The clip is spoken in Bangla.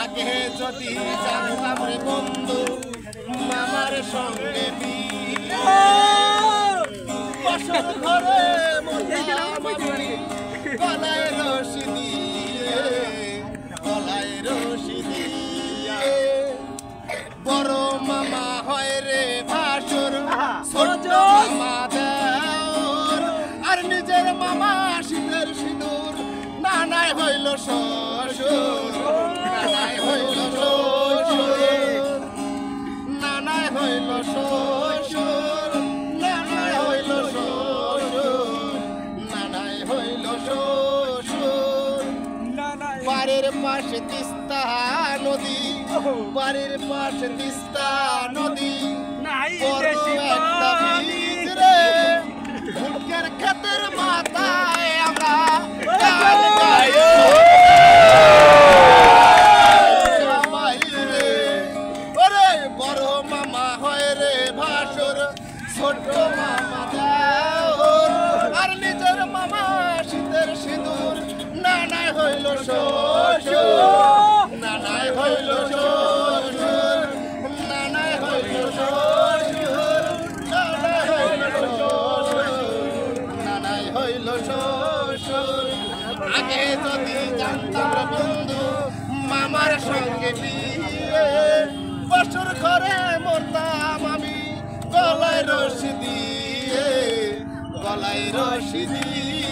আগে যদি জানতাম রে বন্ধু মামার সঙ্গে বসত ঘরে গলায় রশি দিয়ে বড় মামা হয় রে ভাসুর ছোট মামা দেওর আর নিজের মামা শীতের সিঁদুর নানাই হইল শ্বশুর নানাই হইল শ্বশুর নানাই হইল শ্বশুর নানাই হইল শ্বশুর নানাই হইল শ্বশুর বাড়ির পাশে তিস্তা নদী বাড়ির পাশে তিস্তা নদী বড় একটা বীজ রে ভুটকের ক্ষেতের মাথায় আমরা গান গাই রে ওরে বড় মামা হয় রে ভাসুর ছোট মামা দেওর আর নিজের মামা শীতের সিঁদুর নানাই হইল শ্বশুর নানাই হইল শ্বশুর নানাই হইল শ্বশুর নানাই হইল শ্বশুর নানাই হইল শ্বশুর আগে যদি জানতাম বন্ধু মামার সঙ্গে বিয়ে বছর ঘরে মরতাম আমি গলায় রশি দিয়ে গলায় রশি দিয়ে